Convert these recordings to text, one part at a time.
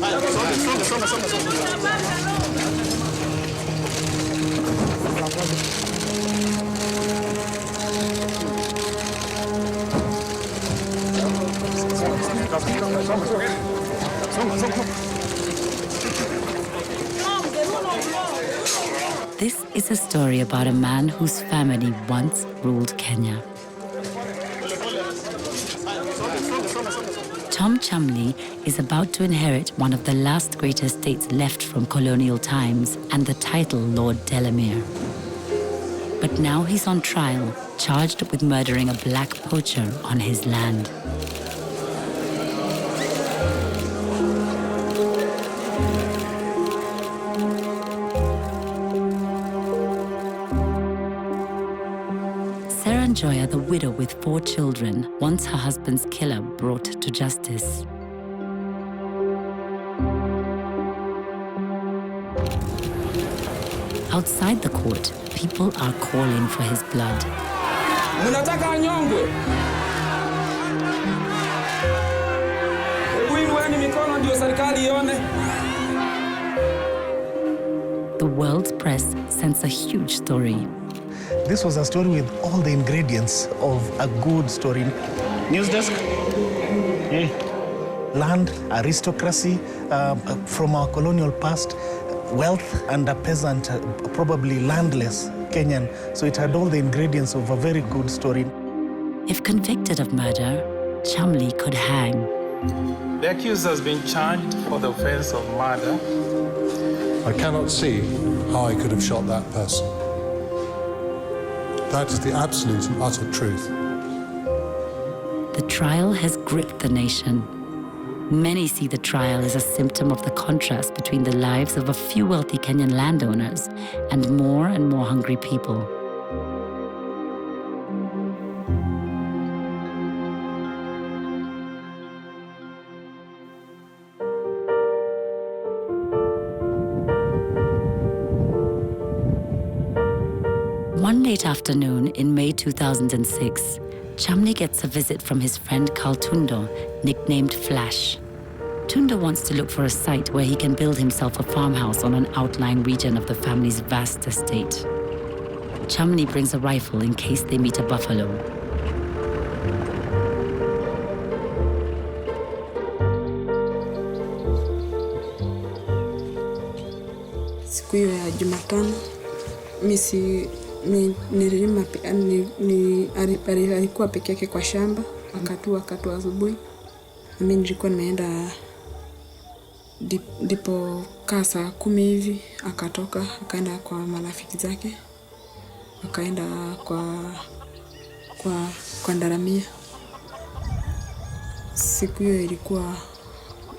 This is a story about a man whose family once ruled Kenya. Cholmondeley is about to inherit one of the last great estates left from colonial times and the title Lord Delamere. But now he's on trial, charged with murdering a black poacher on his land. Serah Njoya, the widow with 4 children, wants her husband's killer brought to justice. Outside the court, people are calling for his blood. Munataka anyongwe. Uinueni mikono ndio serikali ione. The world's press sends a huge story. This was a story with all the ingredients of a good story. News desk. Land, aristocracy, from our colonial past, wealth, and a peasant, probably landless Kenyan. So it had all the ingredients of a very good story. If convicted of murder, Cholmondeley could hang. The accused has been charged for the offense of murder. I cannot see how I could have shot that person. That is the absolute and utter truth. The trial has gripped the nation. Many see the trial as a symptom of the contrast between the lives of a few wealthy Kenyan landowners and more hungry people. One late afternoon in May 2006, Cholmondeley gets a visit from his friend Carl Tundo, nicknamed Flash. Tundo wants to look for a site where he can build himself a farmhouse on an outlying region of the family's vast estate. Cholmondeley brings a rifle in case they meet a buffalo. Siku hiyo ya Jumatano, nililima alikuwa peke yake kwa shamba, akatua asubuhi. Mimi nilikuwa nimeenda ndipo saa 10 hivi, akatoka akaenda kwa marafiki zake, akaenda kwa Ndaramia. Siku hiyo ilikuwa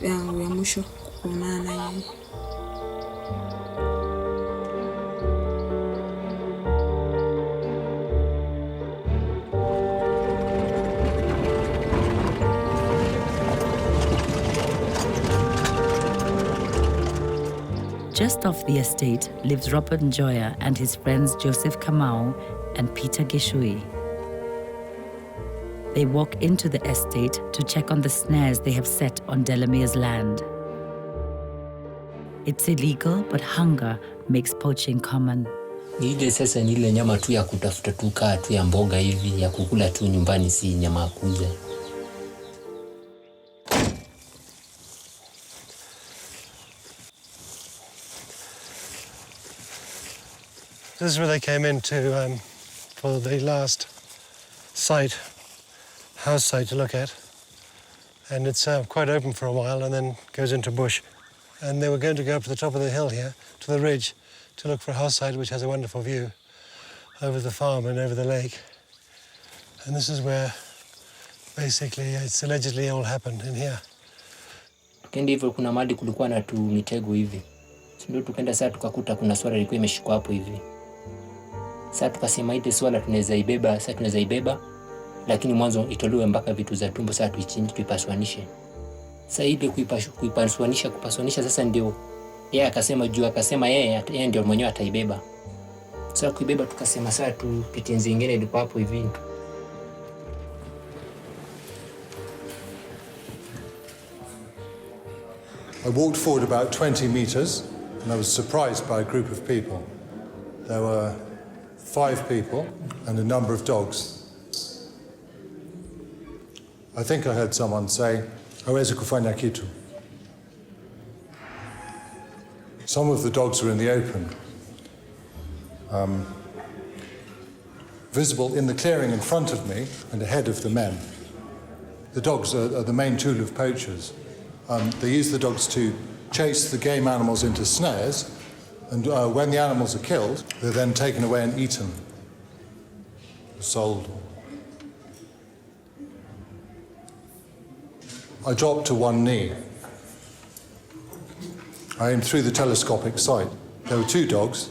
yangu ya mwisho kuonana na yeye. Just off the estate lives Lord Njoya and his friends Joseph Kamau and Peter Gishui. They walk into the estate to check on the snares they have set on Delamere's land. It's illegal, but hunger makes poaching common. Ile sasa ni ile nyama tu ya kutafuta tu kaa tu ya mboga hivi ya kukula tu nyumbani, si nyama ya kuuza. This is where they came into for the last house site to look at. And it's quite open for a while and then goes into bush. And they were going to go up to the top of the hill here, to the ridge, to look for a house site which has a wonderful view over the farm and over the lake. And this is where basically it's allegedly all happened, in here. Kendi hivyo kuna mahali kulikuwa na tu mitego hivi. Ndio tukaenda sasa tukakuta kuna swala ilikuwa imeshikwa hapo hivi. Sasa tukasema ile swala tunaweza ibeba, lakini mwanzo itolewe mpaka vitu za tumbo, sasa tuichinje tuipasuanishe. Sasa ile kupasuanisha sasa ndio yeye akasema yeye ndio mwenyewe ataibeba. Sasa kuibeba tukasema sasa tupitie zingine ndipo hapo hivi. I walked forward about 20 metres and I was surprised by a group of people. There were 5 people and a number of dogs. I think I heard someone say, "Hawezi kufanya kitu." Some of the dogs were in the open, visible in the clearing in front of me and ahead of the men. The dogs are the main tool of poachers. They use the dogs to chase the game animals into snares, and when the animals are killed, they're then taken away and eaten, sold. I dropped to one knee. I aimed through the telescopic sight. There were 2 dogs.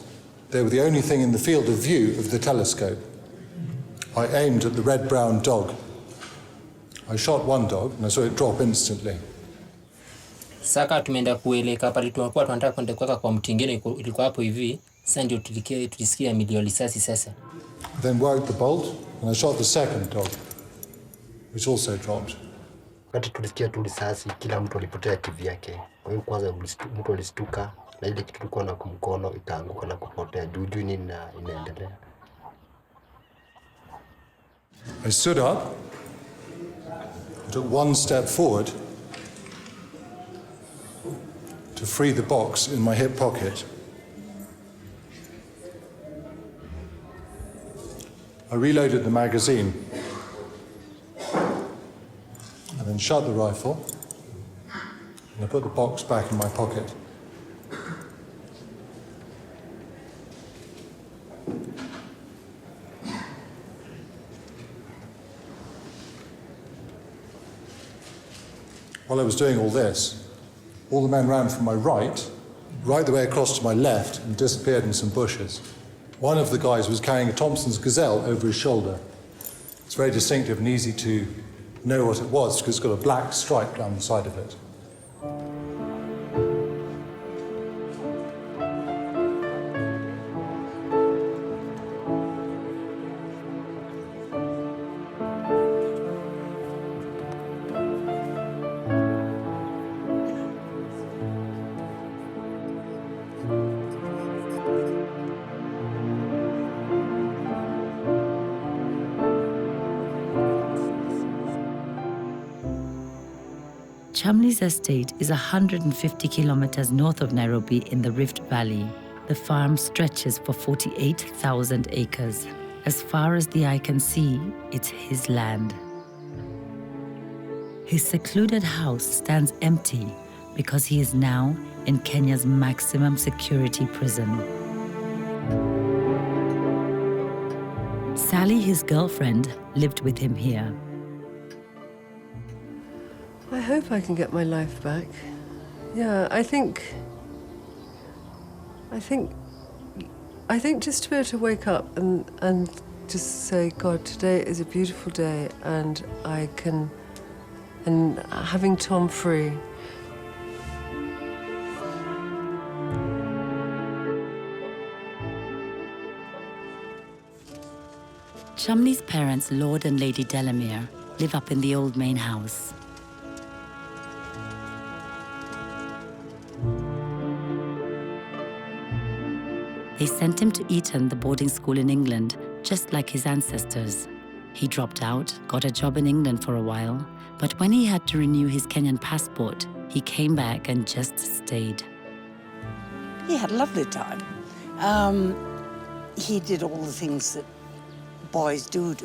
They were the only thing in the field of view of the telescope. I aimed at the red-brown dog. I shot one dog and I saw it drop instantly. Saka tumeenda kueleka pale tulikuwa tunataka kwenda kuweka kwa mti mwingine ilikuwa hapo hivi. Sasa ndio tulisikia milio ya risasi sasa. Then worked the bolt and I shot the second dog, which also dropped. Wakati tulisikia tu risasi, kila mtu alipotea TV yake. Kwa hiyo kwanza mtu alistuka na ile kitu kilikuwa na kumkono ikaanguka na kupotea. Juu nini inaendelea. I stood up, I took one step forward to free the box in my hip pocket. I reloaded the magazine and then shut the rifle and I put the box back in my pocket. While I was doing all this, all the men ran from my right the way across to my left, and disappeared in some bushes. One of the guys was carrying a Thompson's Gazelle over his shoulder. It's very distinctive and easy to know what it was because it's got a black stripe down the side of it. Cholmondeley's estate is 150 kilometers north of Nairobi in the Rift Valley. The farm stretches for 48,000 acres. As far as the eye can see, it's his land. His secluded house stands empty because he is now in Kenya's maximum security prison. Sally, his girlfriend, lived with him here. I hope I can get my life back. Yeah, I think just to be able to wake up and just say, God, today is a beautiful day, and and having Tom free. Cholmondeley's parents, Lord and Lady Delamere, live up in the old main house. They sent him to Eton, the boarding school in England, just like his ancestors. He dropped out, got a job in England for a while, but when he had to renew his Kenyan passport, he came back and just stayed. He had a lovely time. He did all the things that boys do.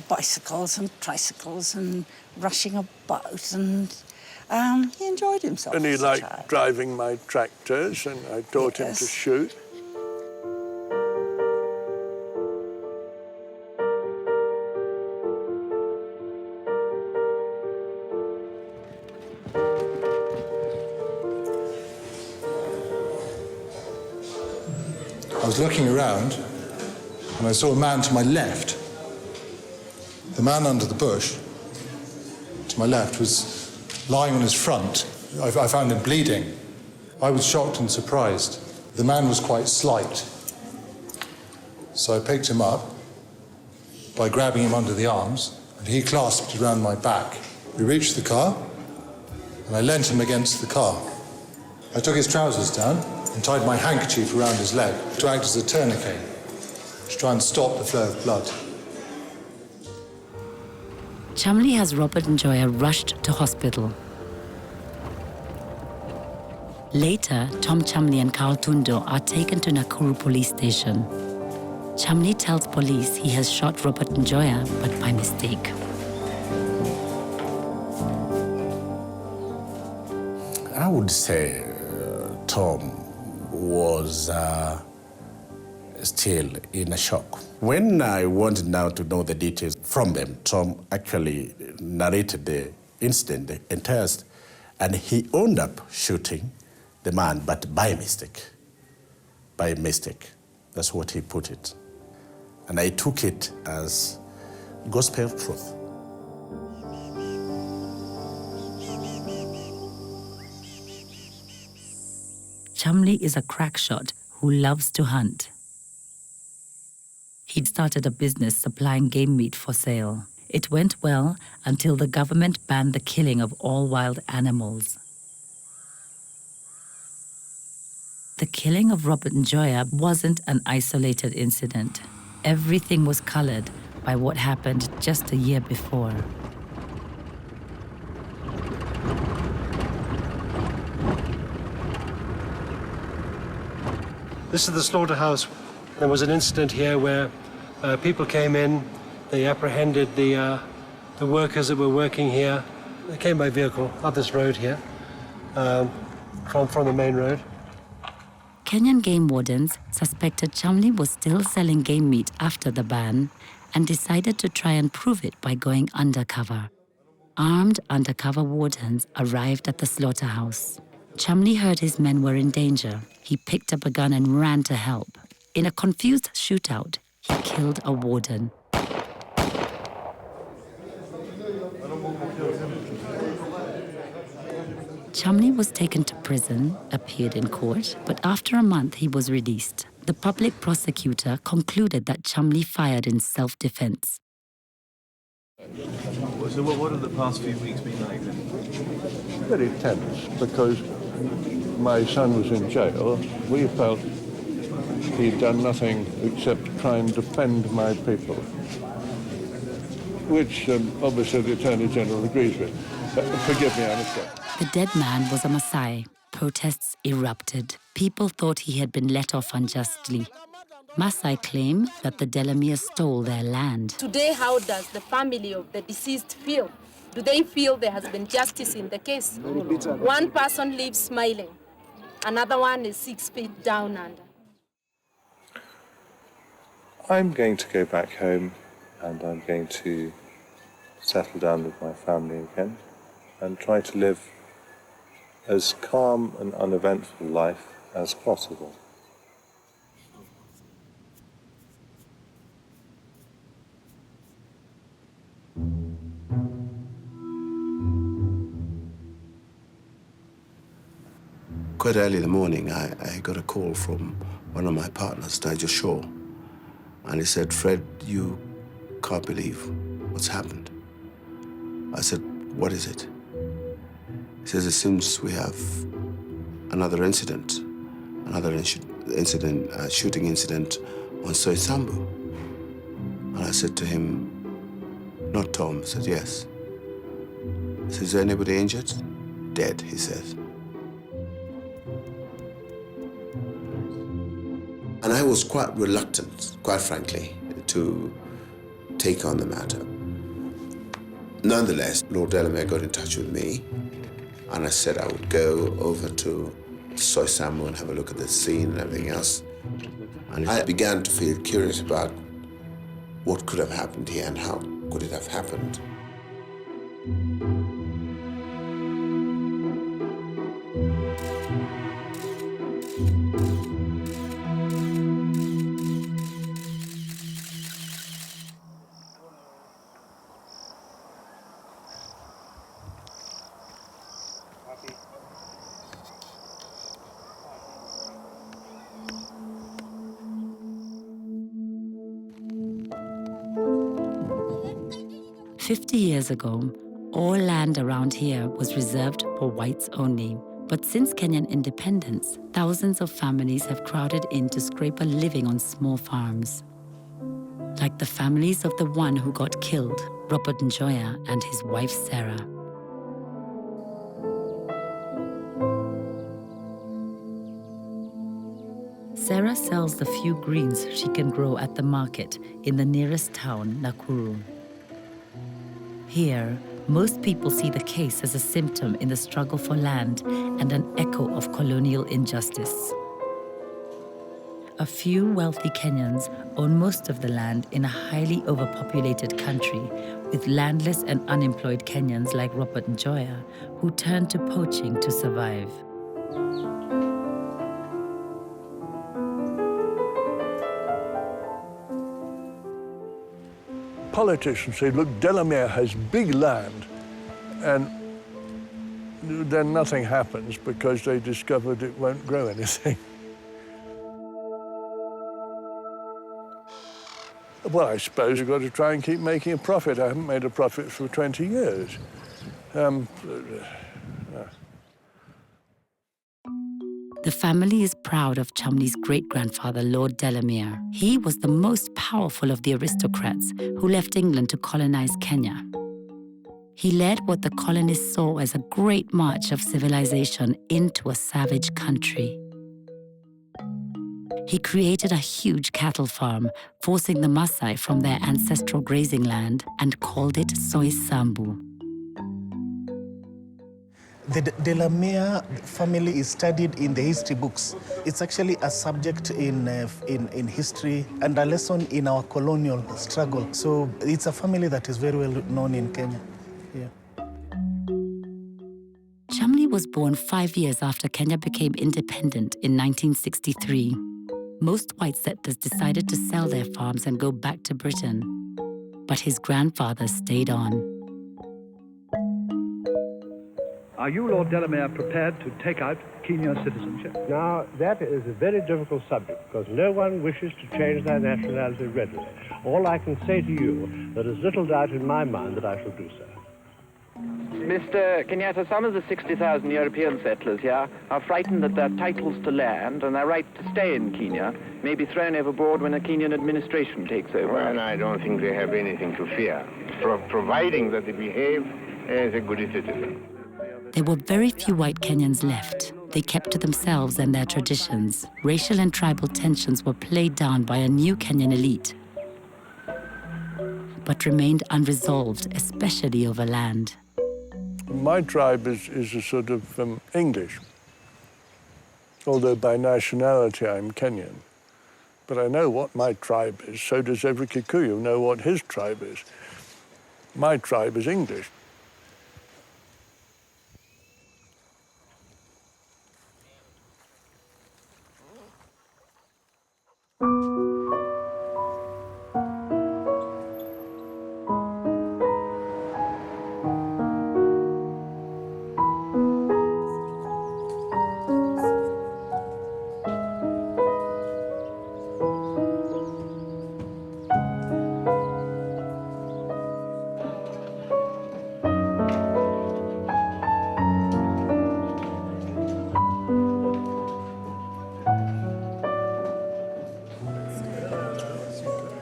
Bicycles and tricycles and rushing about, and he enjoyed himself. And he liked driving my tractors, and I taught him to shoot. I was looking around and I saw a man to my left. The man under the bush to my left was lying on his front. I found him bleeding. I was shocked and surprised. The man was quite slight. So I picked him up by grabbing him under the arms, and he clasped around my back. We reached the car, and I leant him against the car. I took his trousers down and tied my handkerchief around his leg to act as a tourniquet, to try and stop the flow of blood. Cholmondeley has Robert Njoya rushed to hospital. Later, Tom Cholmondeley and Carl Tundo are taken to Nakuru police station. Cholmondeley tells police he has shot Robert Njoya, but by mistake. I would say Tom was still in a shock. When I wanted now to know the details from them, Tom actually narrated the incident, the entire, and he owned up shooting the man, but by mistake. By mistake. That's what he put it. And I took it as gospel truth. Cholmondeley is a crack shot who loves to hunt. He'd started a business supplying game meat for sale. It went well until the government banned the killing of all wild animals. The killing of Robert Njoya wasn't an isolated incident. Everything was colored by what happened just a year before. This is the slaughterhouse. There was an incident here where people came in, they apprehended the workers that were working here. They came by vehicle up this road here, from the main road. Kenyan game wardens suspected Cholmondeley was still selling game meat after the ban and decided to try and prove it by going undercover. Armed undercover wardens arrived at the slaughterhouse. Cholmondeley heard his men were in danger. He picked up a gun and ran to help. In a confused shootout, he killed a warden. Cholmondeley was taken to prison, appeared in court, but after a month he was released. The public prosecutor concluded that Cholmondeley fired in self-defense. So what have the past few weeks been like then? Very tense, because my son was in jail. We felt he'd done nothing except try and defend my people, which obviously the Attorney General agrees with. Forgive me, I mistake. The dead man was a Maasai. Protests erupted. People thought he had been let off unjustly. Maasai claim that the Delamere stole their land. Today, how does the family of the deceased feel? Do they feel there has been justice in the case? One person lives smiling. Another one is 6 feet down under. I'm going to go back home and I'm going to settle down with my family again and try to live as calm and uneventful life as possible. Quite early in the morning, I got a call from one of my partners, Nigel Shaw, and he said, "Fred, you can't believe what's happened." I said, "What is it?" He says, "It seems we have another incident, shooting incident on Soy Sambu." And I said to him, "Not Tom." He said, "Yes." He said, "Is there anybody injured?" "Dead," he said. And I was quite reluctant, quite frankly, to take on the matter. Nonetheless, Lord Delamere got in touch with me, and I said I would go over to Soy Sambu and have a look at the scene and everything else. And I began to feel curious about what could have happened here and how could it have happened. "50 years ago, All land around here was reserved for whites only. But since Kenyan independence, thousands of families have crowded in to scrape a living on small farms. Like the families of the one who got killed, Lord Njoya, and his wife Serah. Serah sells the few greens she can grow at the market in the nearest town, Nakuru. Here, most people see the case as a symptom in the struggle for land and an echo of colonial injustice. A few wealthy Kenyans own most of the land in a highly overpopulated country, with landless and unemployed Kenyans like Lord Njoya, who turn to poaching to survive. Politicians say, look, Delamere has big land, and then nothing happens because they discovered it won't grow anything. Well, I suppose you've got to try and keep making a profit. I haven't made a profit for 20 years. The family is proud of Cholmondeley's great-grandfather, Lord Delamere. He was the most powerful of the aristocrats who left England to colonize Kenya. He led what the colonists saw as a great march of civilization into a savage country. He created a huge cattle farm, forcing the Maasai from their ancestral grazing land, and called it Soisambu. The Delamere family is studied in the history books. It's actually a subject in history and a lesson in our colonial struggle. So it's a family that is very well known in Kenya. Yeah. Cholmondeley was born 5 years after Kenya became independent in 1963. Most white settlers decided to sell their farms and go back to Britain. But his grandfather stayed on. Are you, Lord Delamere, prepared to take out Kenyan citizenship? Now, that is a very difficult subject because no one wishes to change their nationality readily. All I can say to you, there is little doubt in my mind that I shall do so. Mr. Kenyatta, some of the 60,000 European settlers here are frightened that their titles to land and their right to stay in Kenya may be thrown overboard when a Kenyan administration takes over. Well, I don't think they have anything to fear, providing that they behave as a good citizen. There were very few white Kenyans left. They kept to themselves and their traditions. Racial and tribal tensions were played down by a new Kenyan elite, but remained unresolved, especially over land. My tribe is a sort of English, although by nationality I'm Kenyan. But I know what my tribe is, so does every Kikuyu know what his tribe is. My tribe is English.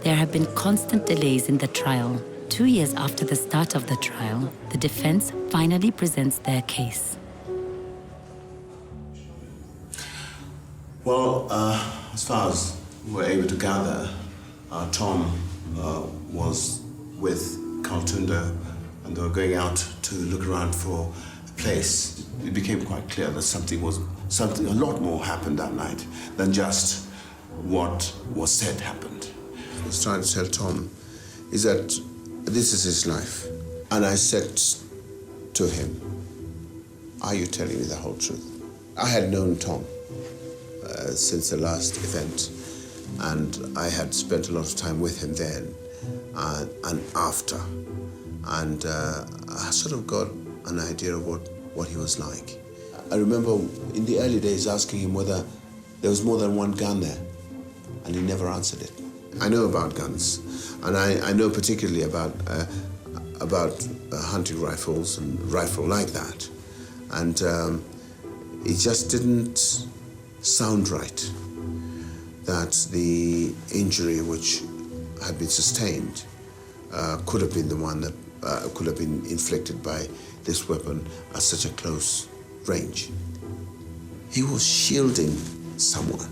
There have been constant delays in the trial. 2 years after the start of the trial, the defense finally presents their case. Well, as far as we were able to gather, Tom was with Cholmondeley and they were going out to look around for a place. It became quite clear that something a lot more happened that night than just what was said happened. I was trying to tell Tom is that this is his life. And I said to him, are you telling me the whole truth? I had known Tom since the last event, and I had spent a lot of time with him then and after. And I sort of got an idea of what he was like. I remember in the early days asking him whether there was more than one gun there, and he never answered it. I know about guns, and I know particularly about about hunting rifles and rifle like that. And it just didn't sound right that the injury which had been sustained could have been the one that could have been inflicted by this weapon at such a close range. He was shielding someone,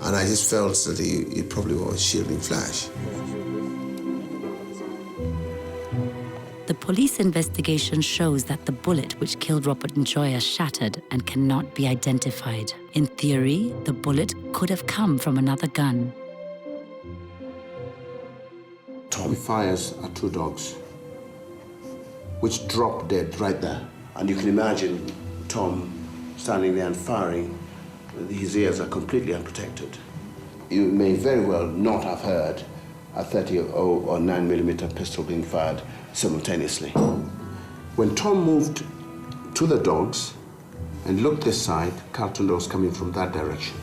and I just felt that he probably was shielding Flash. The police investigation shows that the bullet which killed Robert Njoya shattered and cannot be identified. In theory, the bullet could have come from another gun. Tom fires at two dogs, which drop dead right there. And you can imagine Tom standing there and firing. His ears are completely unprotected. You may very well not have heard a 30 or 9mm pistol being fired simultaneously. When Tom moved to the dogs and looked this side, Carlton was coming from that direction.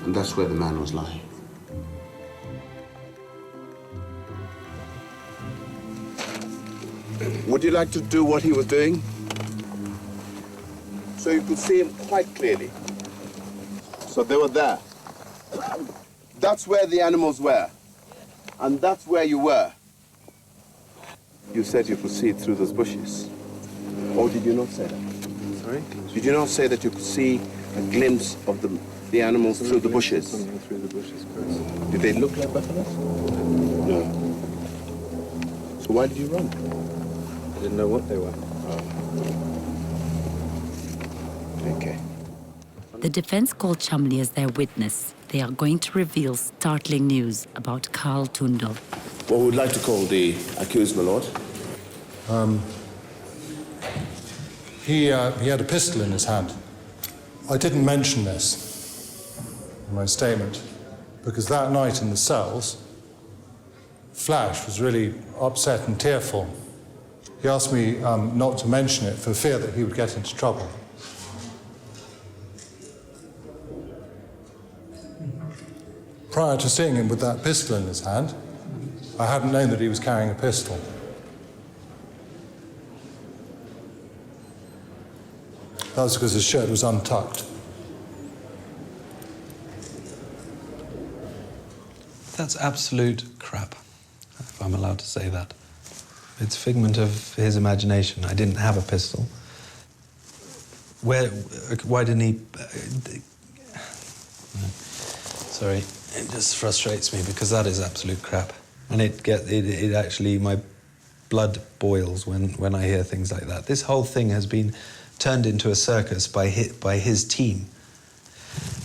And that's where the man was lying. Would you like to do what he was doing? So you could see him quite clearly. So they were there. That's where the animals were. And that's where you were. You said you could see through those bushes. Or did you not say that? Sorry? Did you not say that you could see a glimpse of the animals through the bushes? Something through the bushes, Chris. Did they look like buffaloes? No. So why did you run? I didn't know what they were. Okay. The defense called Cholmondeley as their witness. They are going to reveal startling news about Carl Tundo. What would like to call the accused, my lord? He had a pistol in his hand. I didn't mention this in my statement because that night in the cells, Flash was really upset and tearful. He asked me not to mention it for fear that he would get into trouble. Prior to seeing him with that pistol in his hand, I hadn't known that he was carrying a pistol. That was because his shirt was untucked. That's absolute crap, if I'm allowed to say that. It's a figment of his imagination. I didn't have a pistol. Why didn't he... Sorry, it just frustrates me because that is absolute crap. And it actually, my blood boils when I hear things like that. This whole thing has been turned into a circus by his team.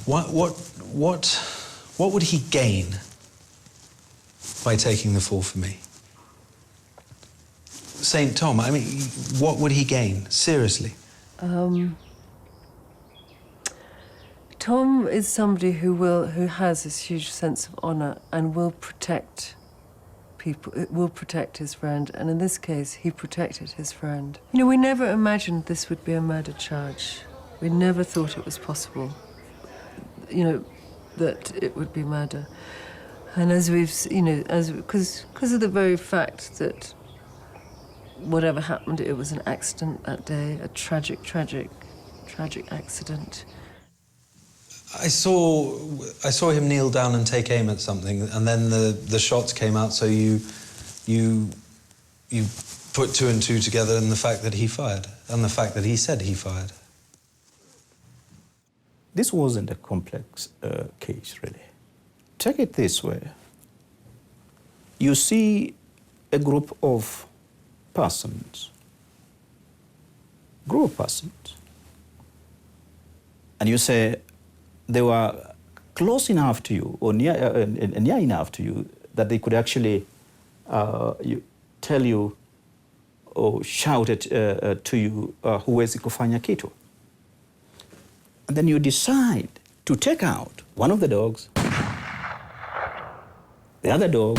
What would he gain by taking the fall for me? St. Tom, I mean, what would he gain? Seriously. Tom is somebody who has this huge sense of honour and will protect people, will protect his friend, and in this case, he protected his friend. You know, we never imagined this would be a murder charge. We never thought it was possible, you know, that it would be murder. And as we've, you know, because of the very fact that whatever happened, it was an accident that day, a tragic accident. I saw him kneel down and take aim at something, and then the shots came out. So you put two and two together, and the fact that he fired, and the fact that he said he fired. This wasn't a complex case, really. Take it this way: you see a group of persons, and you say they were close enough to you or near enough to you that they could actually tell you or shout it to you, huwezi kufanya kitu. And then you decide to take out one of the dogs, the other dog,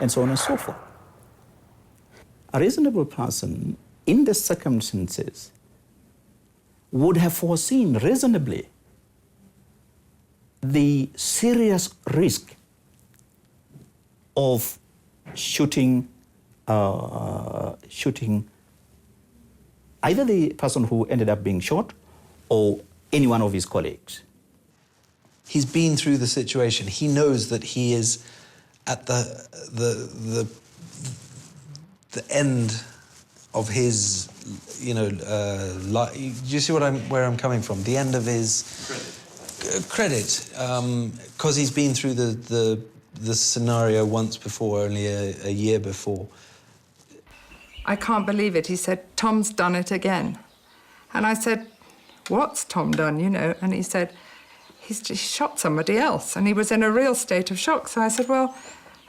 and so on and so forth. A reasonable person in the circumstances would have foreseen reasonably the serious risk of shooting either the person who ended up being shot or any one of his colleagues. He's been through the situation. He knows that he is at the end of his, life. Do you see where I'm coming from? The end of his credit, because he's been through the scenario once before, only a year before. I can't believe it. He said, Tom's done it again. And I said, what's Tom done, And he said, he's just shot somebody else. And he was in a real state of shock. So I said, well,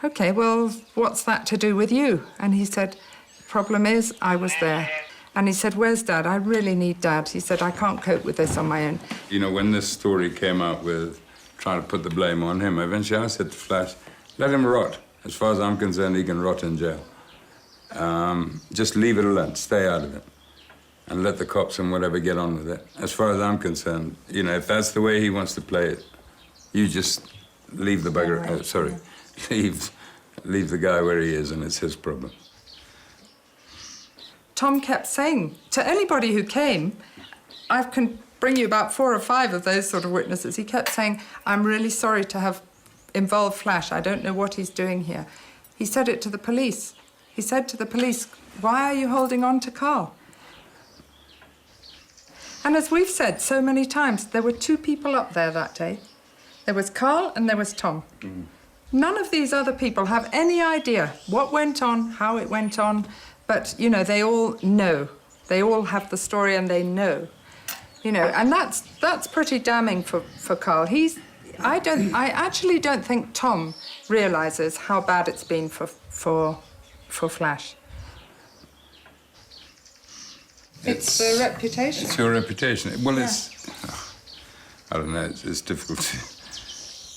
OK, well, what's that to do with you? And he said, problem is, I was there. And he said, where's Dad? I really need Dad. He said, I can't cope with this on my own. When this story came out with trying to put the blame on him, eventually I said to Flash, let him rot. As far as I'm concerned, he can rot in jail. Just leave it alone, stay out of it, and let the cops and whatever get on with it. As far as I'm concerned, if that's the way he wants to play it, you just leave the bugger, leave the guy where he is, and it's his problem. Tom kept saying to anybody who came, I can bring you about 4 or 5 of those sort of witnesses, he kept saying, I'm really sorry to have involved Flash, I don't know what he's doing here. He said it to the police. He said to the police, why are you holding on to Carl? And as we've said so many times, there were 2 people up there that day. There was Carl and there was Tom. None of these other people have any idea what went on, how it went on, but, they all know. They all have the story and they know. And that's pretty damning for Carl. I actually don't think Tom realises how bad it's been for Flash. It's the reputation. It's your reputation. Well, yeah. I don't know, it's difficult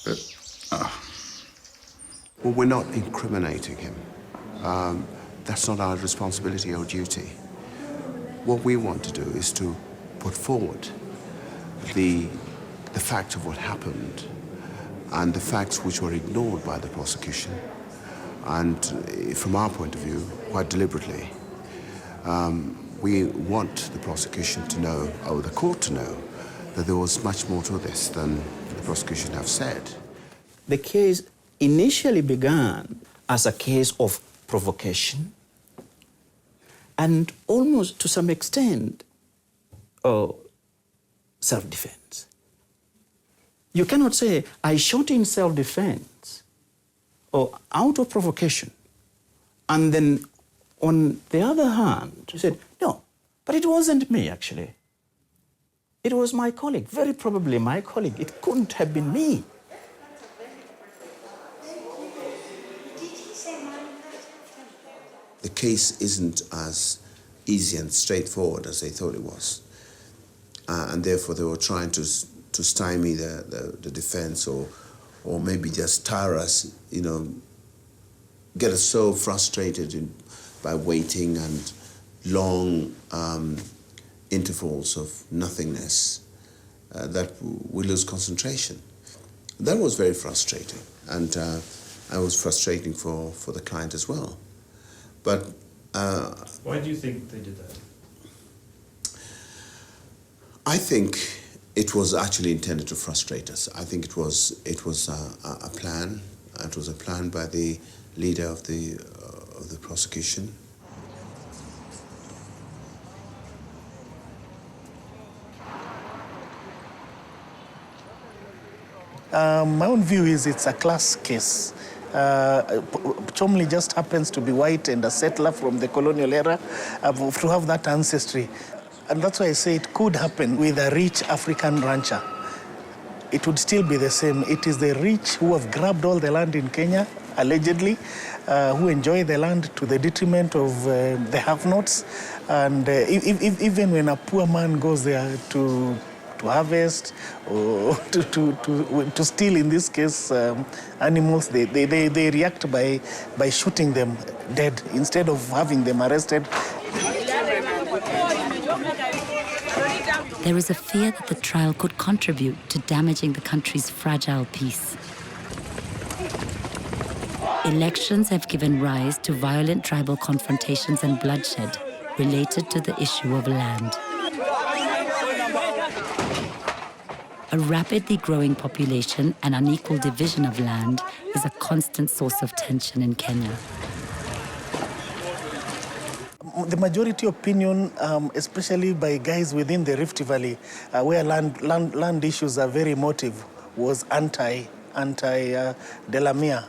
but... Well, we're not incriminating him. That's not our responsibility or duty. What we want to do is to put forward the fact of what happened and the facts which were ignored by the prosecution. And from our point of view, quite deliberately, we want the prosecution to know, or the court to know, that there was much more to this than the prosecution have said. The case initially began as a case of provocation and almost to some extent self-defense. You cannot say, I shot in self-defense or out of provocation, and then on the other hand, you said, no, but it wasn't me, actually. It was my colleague, very probably my colleague. It couldn't have been me. The case isn't as easy and straightforward as they thought it was. And therefore they were trying to stymie the defense or maybe just tire us, get us so frustrated by waiting and long intervals of nothingness that we lose concentration. That was very frustrating, and it was frustrating for the client as well. But why do you think they did that? I think it was actually intended to frustrate us. I think it was a plan. It was a plan by the leader of the prosecution. My own view is it's a class case. Cholmondeley just happens to be white and a settler from the colonial era, to have that ancestry. And that's why I say it could happen with a rich African rancher. It would still be the same. It is the rich who have grabbed all the land in Kenya, allegedly, who enjoy the land to the detriment of the have-nots. And even when a poor man goes there to harvest or to steal, in this case, animals, they react by shooting them dead instead of having them arrested. There is a fear that the trial could contribute to damaging the country's fragile peace. Elections have given rise to violent tribal confrontations and bloodshed related to the issue of land. A rapidly growing population and unequal division of land is a constant source of tension in Kenya. The majority opinion, especially by guys within the Rift Valley, where land issues are very emotive, was anti-Delamere.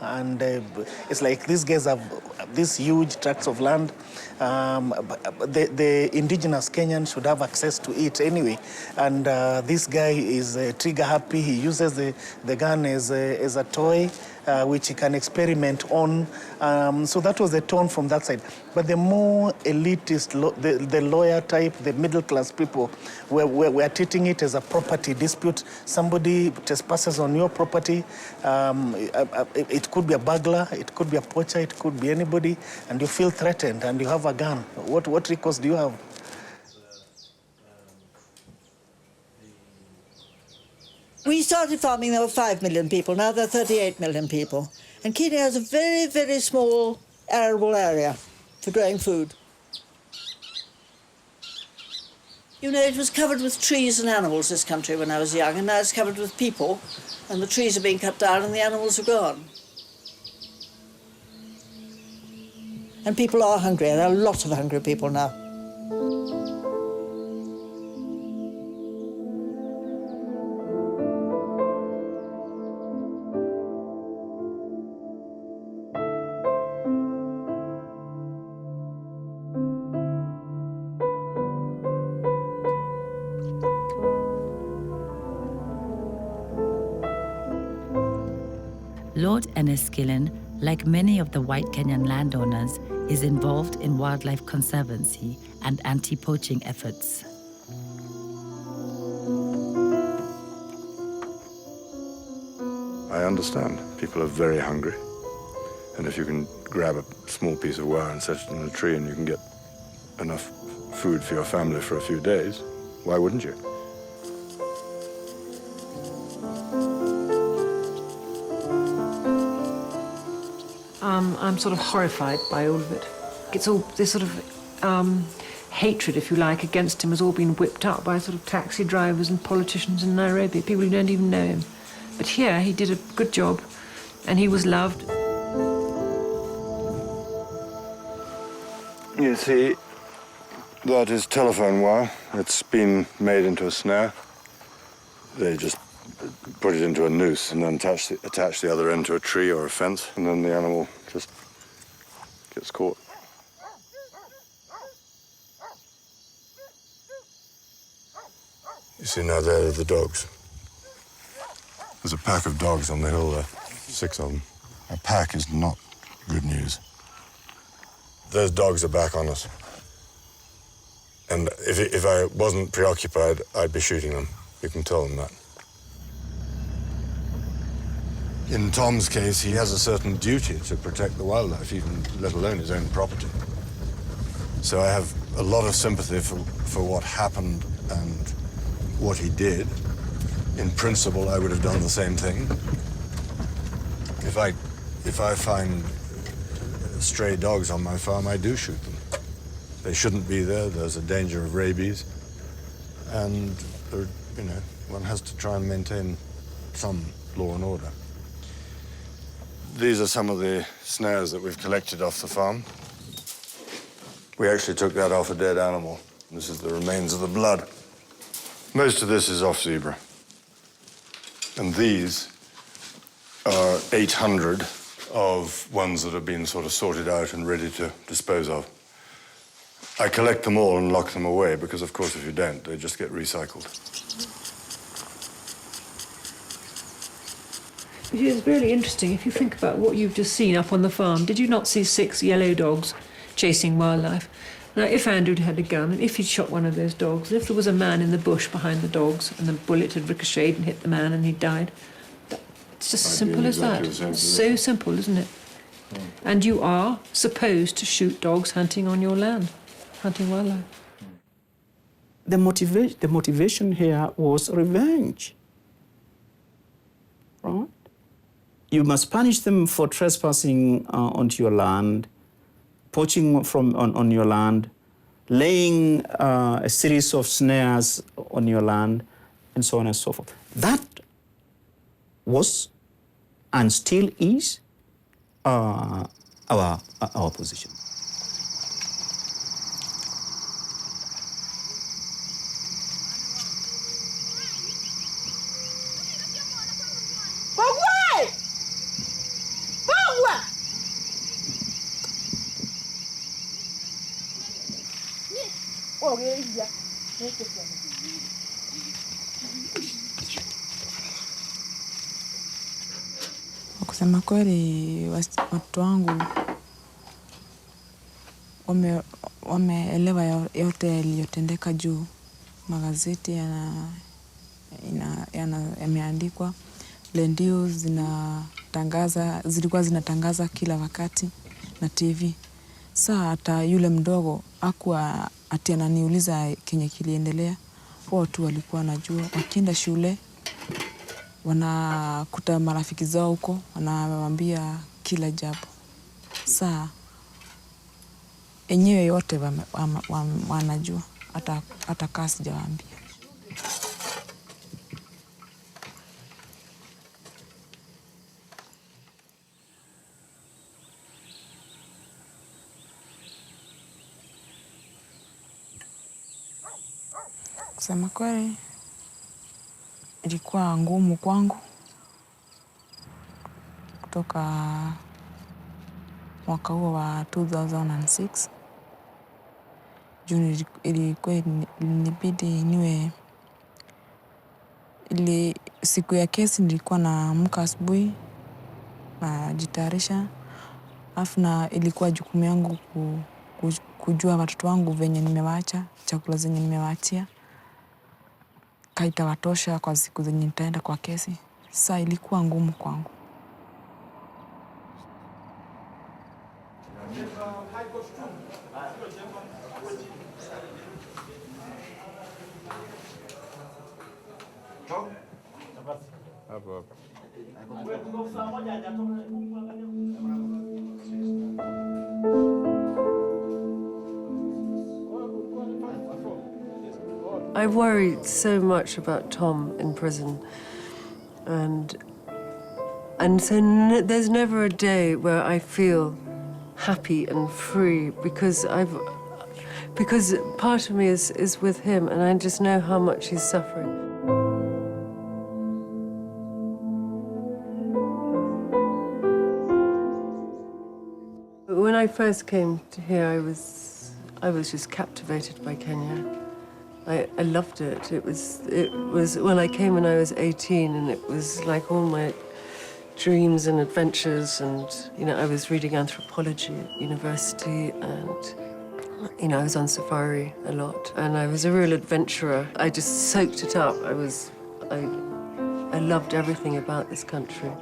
And it's like these guys have these huge tracts of land. The indigenous Kenyans should have access to it anyway. And this guy is trigger happy. He uses the gun as a toy, which he can experiment on. So that was the tone from that side. But the more elitist, the lawyer type, the middle class people, we're treating it as a property dispute. Somebody trespasses on your property. It could be a burglar, it could be a poacher, it could be anybody, and you feel threatened and you have a gun. What recourse do you have? We started farming, there were 5 million people. Now there are 38 million people. And Kenya has a very, very small arable area for growing food. You know, it was covered with trees and animals, this country, when I was young, and now it's covered with people, and the trees are being cut down and the animals are gone. And people are hungry. There are a lot of hungry people now. Lord Enniskillen, like many of the white Kenyan landowners, is involved in wildlife conservancy and anti-poaching efforts. I understand. People are very hungry. And if you can grab a small piece of wire and set it in a tree and you can get enough food for your family for a few days, why wouldn't you? I'm sort of horrified by all of it. It's all this sort of hatred, if you like, against him has all been whipped up by sort of taxi drivers and politicians in Nairobi, people who don't even know him. But here he did a good job and he was loved. You see, that is telephone wire. It's been made into a snare. They just put it into a noose and then attach the other end to a tree or a fence, and then the animal just gets caught. You see, now there are the dogs. There's a pack of dogs on the hill there, 6 of them. A pack is not good news. Those dogs are back on us. And if I wasn't preoccupied, I'd be shooting them. You can tell them that. In Tom's case, he has a certain duty to protect the wildlife, even let alone his own property. So I have a lot of sympathy for what happened and what he did. In principle, I would have done the same thing. If I find stray dogs on my farm, I do shoot them. They shouldn't be there. There's a danger of rabies. And, you know, one has to try and maintain some law and order. These are some of the snares that we've collected off the farm. We actually took that off a dead animal. This is the remains of the blood. Most of this is off zebra. And these are 800 of ones that have been sort of sorted out and ready to dispose of. I collect them all and lock them away because, of course, if you don't, they just get recycled. It's really interesting. If you think about what you've just seen up on the farm, did you not see 6 yellow dogs chasing wildlife? Now, if Andrew had a gun, and if he'd shot one of those dogs, and if there was a man in the bush behind the dogs, and the bullet had ricocheted and hit the man and he died, it's just as simple as that. It's so simple, isn't it? And you are supposed to shoot dogs hunting on your land, hunting wildlife. The motivation here was revenge, right? you must punish them for trespassing onto your land, poaching on your land, laying a series of snares on your land, and so on and so forth. That was and still is our position. Kusema kweli, watu wangu wameelewa yote yaliyotendeka juu. Magazeti yameandikwa, redio zilikuwa zinatangaza kila wakati na TV. Saa hata yule mdogo hakuwa ati ananiuliza kenye kiliendelea. Watu walikuwa wanajua, wakienda shule wanakuta marafiki zao huko, wanawaambia kila jambo. Saa enyewe yote wanajua, hata kama sijawaambia. Kusema kweli, ilikuwa ngumu kwangu kutoka mwaka huo wa 2006. Juni ilikuwa inibidi niwe siku ya kesi nilikuwa naamka asubuhi najitayarisha. Alafu na ilikuwa jukumu yangu kujua watoto wangu venye nimewaacha, chakula zenye nimewaachia, kaitawatosha kwa siku zenye nitaenda kwa kesi. Saa ilikuwa ngumu kwangu. I worried so much about Tom in prison, and so there's never a day where I feel happy and free because part of me is with him, and I just know how much he's suffering. When I first came to here, I was just captivated by Kenya. I loved it. It was when I came when I was 18, and it was like all my dreams and adventures. And I was reading anthropology at university, and I was on safari a lot, and I was a real adventurer. I just soaked it up. I loved everything about this country.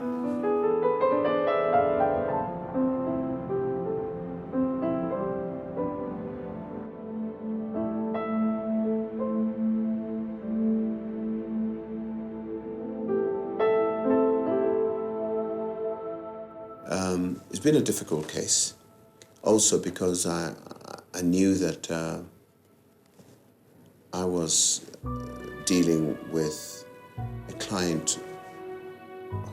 It's been a difficult case, also because I knew that I was dealing with a client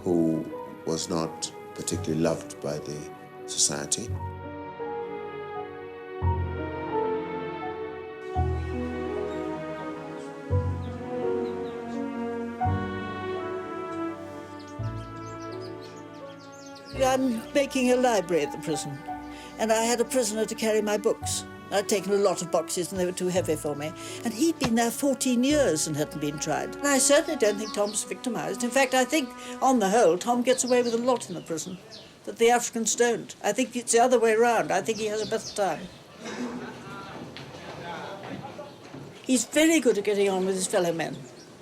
who was not particularly loved by the society. I'm making a library at the prison, and I had a prisoner to carry my books. I'd taken a lot of boxes and they were too heavy for me. And he'd been there 14 years and hadn't been tried. And I certainly don't think Tom's victimised. In fact, I think, on the whole, Tom gets away with a lot in the prison that the Africans don't. I think it's the other way around. I think he has a better time. He's very good at getting on with his fellow men,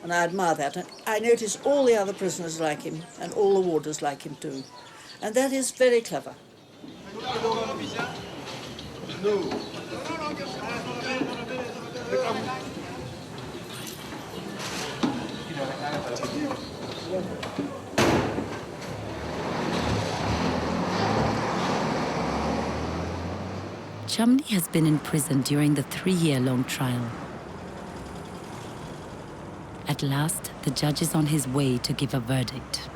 and I admire that. And I notice all the other prisoners like him, and all the warders like him too. And that is very clever. Cholmondeley has been in prison during the 3-year-long trial. At last, the judge is on his way to give a verdict.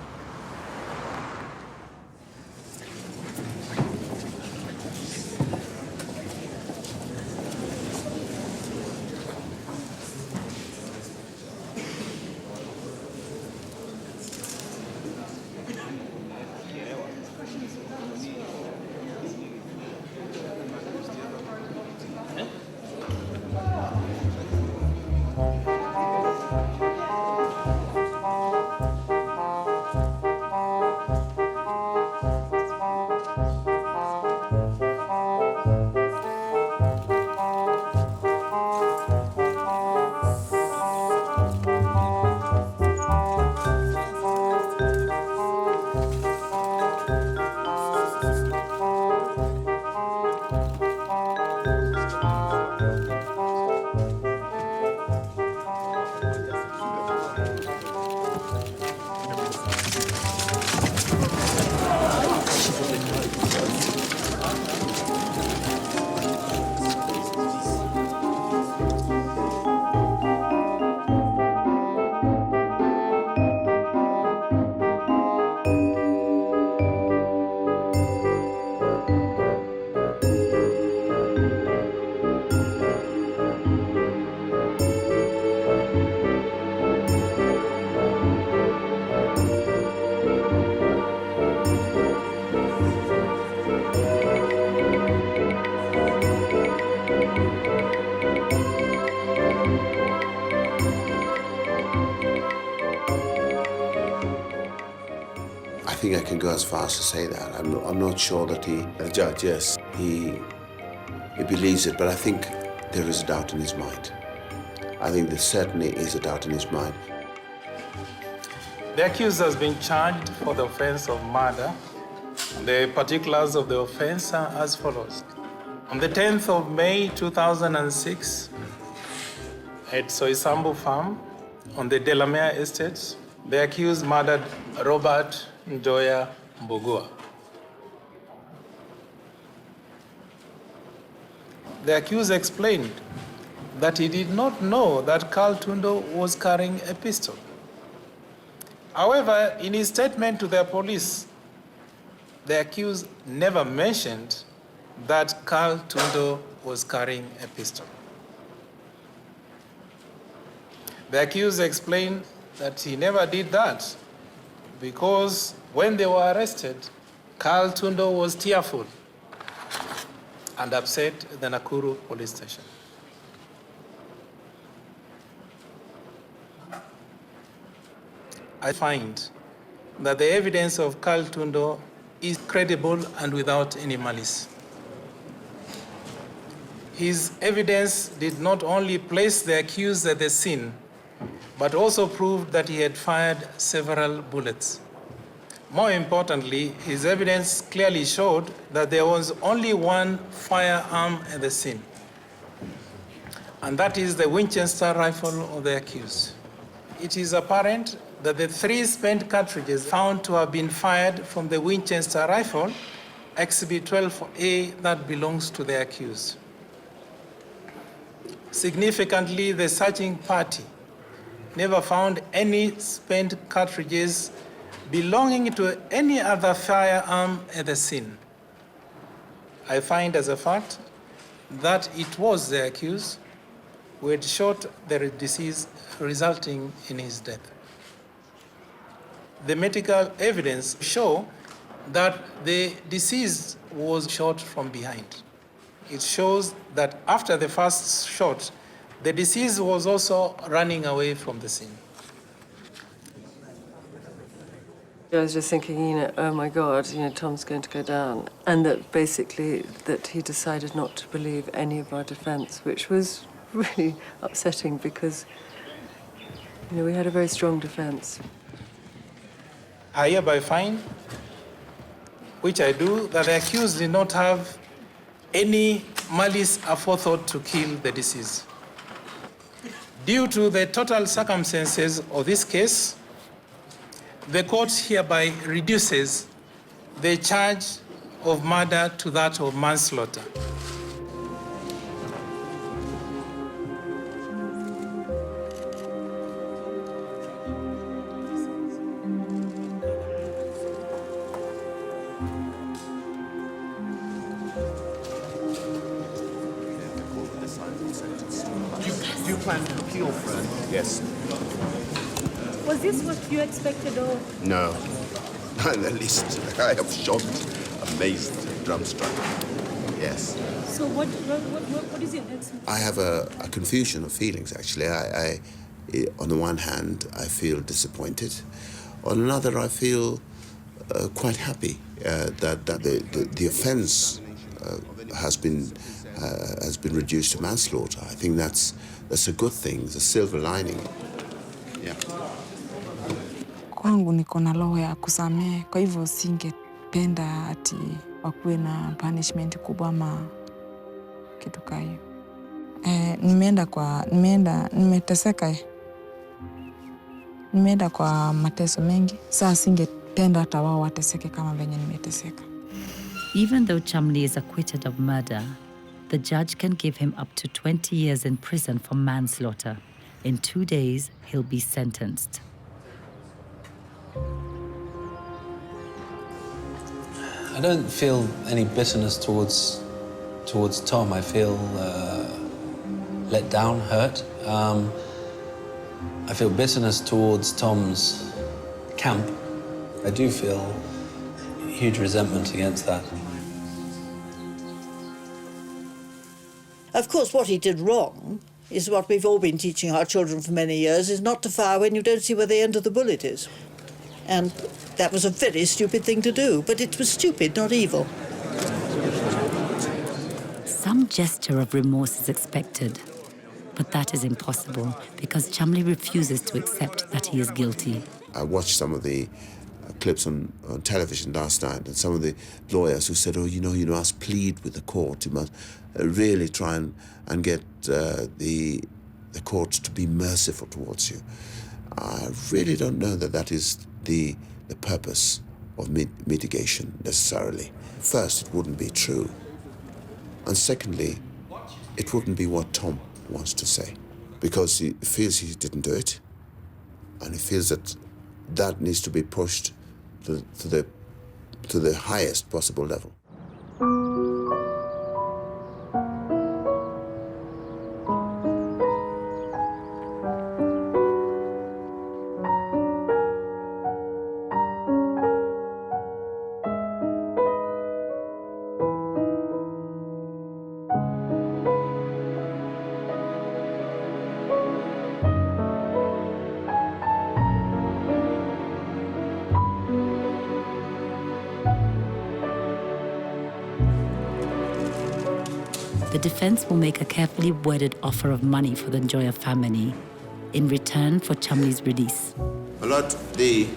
I think I can go as far as to say that. I'm not sure that the judge, yes, he believes it, but I think there is a doubt in his mind. I think there certainly is a doubt in his mind. The accused has been charged for the offense of murder. The particulars of the offense are as follows. On the 10th of May 2006, at Soisambu Farm on the Delamere estate, the accused murdered Robert Njoya Mbugua. The accused explained that he did not know that Carl Tundo was carrying a pistol. However, in his statement to the police, the accused never mentioned that Carl Tundo was carrying a pistol. The accused explained that he never did that because when they were arrested, Carl Tundo was tearful and upset at the Nakuru police station. I find that the evidence of Carl Tundo is credible and without any malice. His evidence did not only place the accused at the scene, but also proved that he had fired several bullets. More importantly, his evidence clearly showed that there was only one firearm at the scene, and that is the Winchester rifle of the accused. It is apparent that the 3 spent cartridges found to have been fired from the Winchester rifle, Exhibit 12A, that belongs to the accused. Significantly, the searching party never found any spent cartridges belonging to any other firearm at the scene. I find as a fact that it was the accused who had shot the deceased, resulting in his death. The medical evidence show that the deceased was shot from behind. It shows that after the first shot, the deceased was also running away from the scene. I was just thinking, oh my God, Tom's going to go down. And that basically that he decided not to believe any of our defense, which was really upsetting because, we had a very strong defense. I hereby find, which I do, that the accused did not have any malice aforethought to kill the deceased. Due to the total circumstances of this case, the court hereby reduces the charge of murder to that of manslaughter. can appeal, Fred. Yes. Was this what you expected, or? No. At least I am shocked, amazed, dumbstruck. Yes. So what is your next? I have a confusion of feelings, actually. I on the one hand, I feel disappointed. On another, I feel quite happy that the offence has been reduced to manslaughter. I think that's a good thing. It's a silver lining. Yeah. Kwangu niko na roho ya kusamehe, kwa hivyo singependa ati wakuwe na punishment kubwa ama kitu kama hiyo. Nimeenda kwa mateso mengi. Sasa singependa hata wao wateseke kama venye nimeteseka. Even though Cholmondeley is acquitted of murder, the judge can give him up to 20 years in prison for manslaughter. In 2 days, he'll be sentenced. I don't feel any bitterness towards Tom. I feel let down, hurt. I feel bitterness towards Tom's camp. I do feel huge resentment against that. Of course, what he did wrong is what we've all been teaching our children for many years, is not to fire when you don't see where the end of the bullet is. And that was a very stupid thing to do, but it was stupid, not evil. Some gesture of remorse is expected, but that is impossible because Cholmondeley refuses to accept that he is guilty. I watched some of the clips on television last night, and some of the lawyers who said, you must plead with the court, you must really try and get the court to be merciful towards you. I really don't know that is the purpose of mitigation necessarily. First, it wouldn't be true. And secondly, it wouldn't be what Tom wants to say, because he feels he didn't do it, and he feels that needs to be pushed to the highest possible level. The defense will make a carefully worded offer of money for the Njoya family in return for Cholmondeley's release. My Lord, the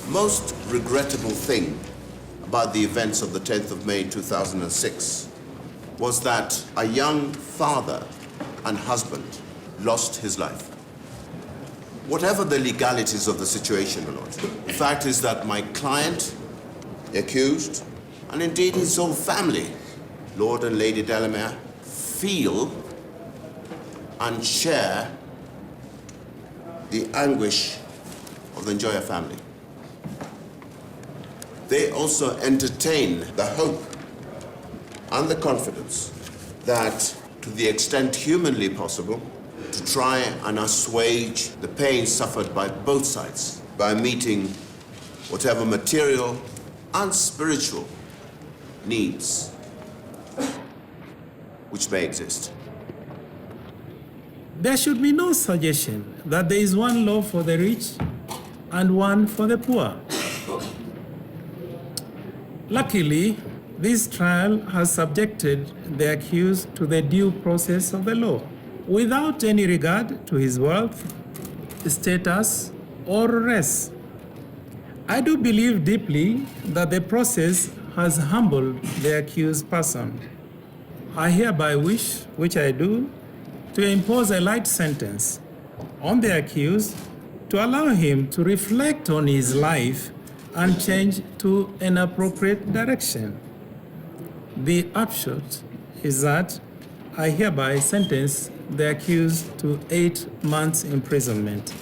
most regrettable thing about the events of the 10th of May 2006 was that a young father and husband lost his life. Whatever the legalities of the situation, my Lord, the fact is that my client, the accused, and indeed his whole family, Lord and Lady Delamere, feel and share the anguish of the Njoya family. They also entertain the hope and the confidence that, to the extent humanly possible, to try and assuage the pain suffered by both sides by meeting whatever material and spiritual needs which may exist. There should be no suggestion that there is one law for the rich and one for the poor. Luckily, this trial has subjected the accused to the due process of the law, without any regard to his wealth, status, or race. I do believe deeply that the process has humbled the accused person. I hereby wish, which I do, to impose a light sentence on the accused to allow him to reflect on his life and change to an appropriate direction. The upshot is that I hereby sentence the accused to 8 months imprisonment.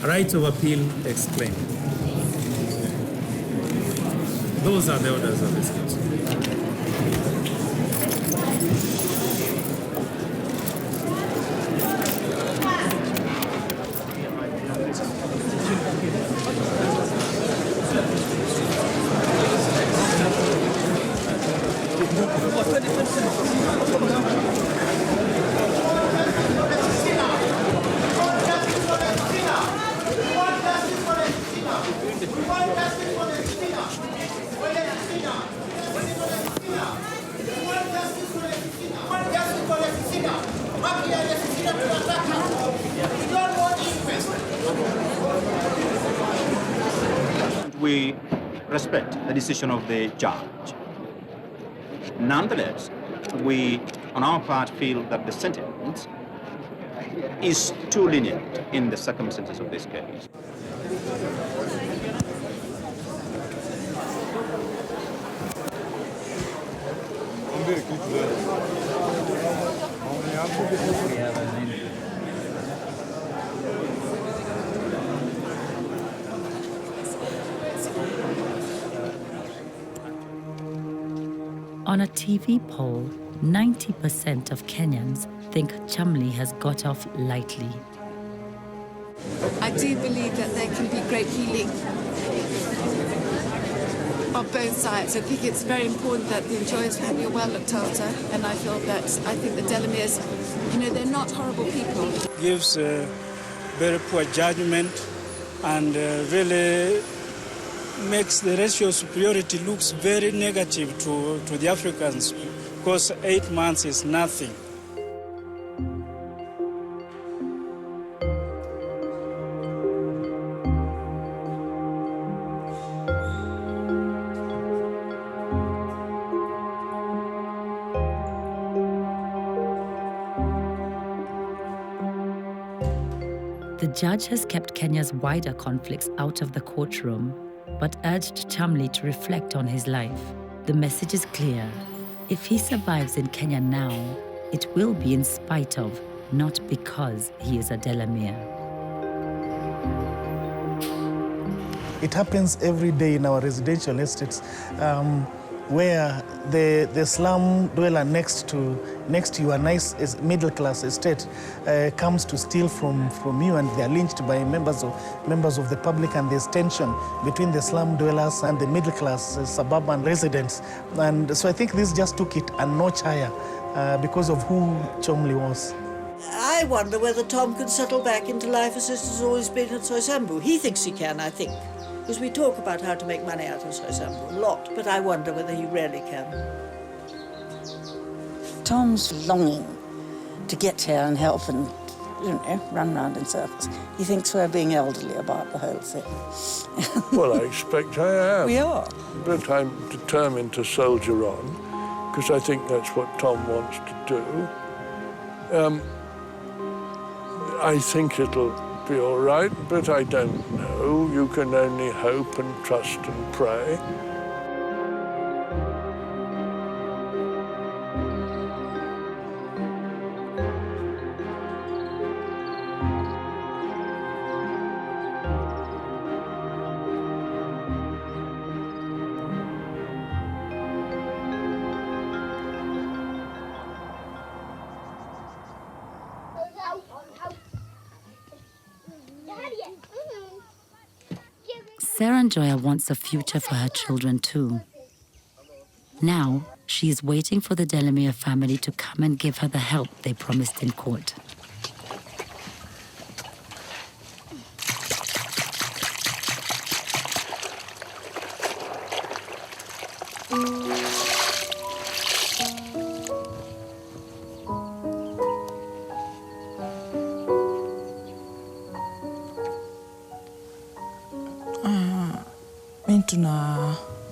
Right of appeal explained. Those are the orders of this case. we respect the decision of the judge. Nonetheless, we, on our part, feel that the sentence is too lenient in the circumstances of this case. On a TV poll, 90% of Kenyans think Cholmondeley has got off lightly. I do believe that there can be great healing on both sides. I think it's very important that the Njoya's family are well looked after, and I think the Delameres, they're not horrible people. Gives very poor judgment and really makes the ratio of superiority looks very negative to the Africans, because 8 months is nothing. The judge has kept Kenya's wider conflicts out of the courtroom, but urged Cholmondeley to reflect on his life. The message is clear. If he survives in Kenya now, it will be in spite of, not because he is a Delamere. It happens every day in our residential estates, where the slum dweller next to your nice middle-class estate comes to steal from you, and they are lynched by members of the public, and there's tension between the slum dwellers and the middle-class suburban residents. And so I think this just took it a notch higher because of who Cholmondeley was. I wonder whether Tom can settle back into life as has always been at Soisambu. He thinks he can, I think. Because we talk about how to make money out of Soisambu a lot, but I wonder whether he really can. Tom's longing to get here and help and, run round in circles. He thinks we're being elderly about the whole thing. Well, I expect I am. We are. But I'm determined to soldier on, because I think that's what Tom wants to do. I think it'll be all right, but I don't know. You can only hope and trust and pray. Serah Njoya wants a future for her children too. Now, she is waiting for the Delamere family to come and give her the help they promised in court.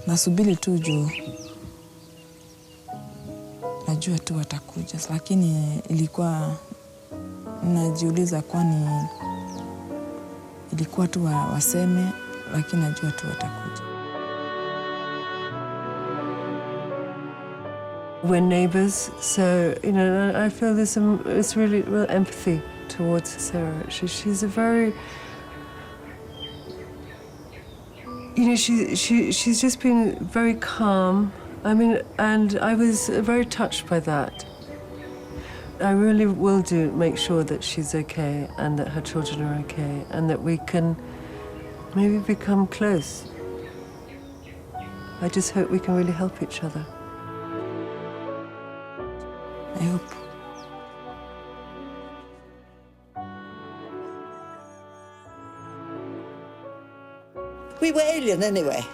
Nasubiri tu juu najua tu watakuja, lakini ilikuwa najiuliza kwani ilikuwa tu waseme, lakini najua tu watakuja. We're neighbours, so I feel it's really real empathy towards Serah. She's a very, she's just been very calm. And I was very touched by that. I really will make sure that she's okay and that her children are okay and that we can maybe become close. I just hope we can really help each other. I hope. We were alien anyway.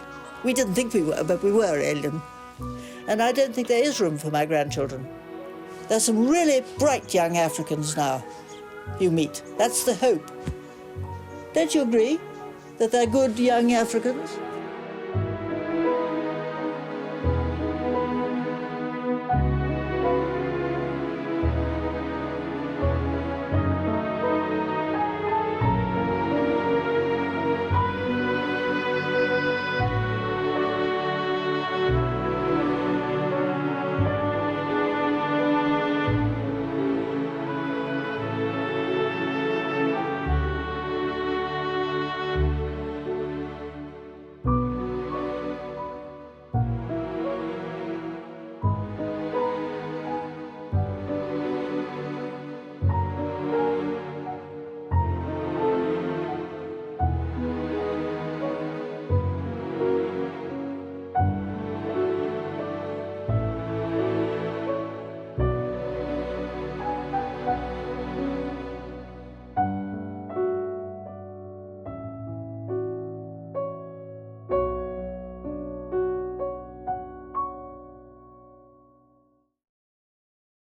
We didn't think we were, but we were alien. And I don't think there is room for my grandchildren. There's some really bright young Africans now you meet. That's the hope. Don't you agree that they're good young Africans?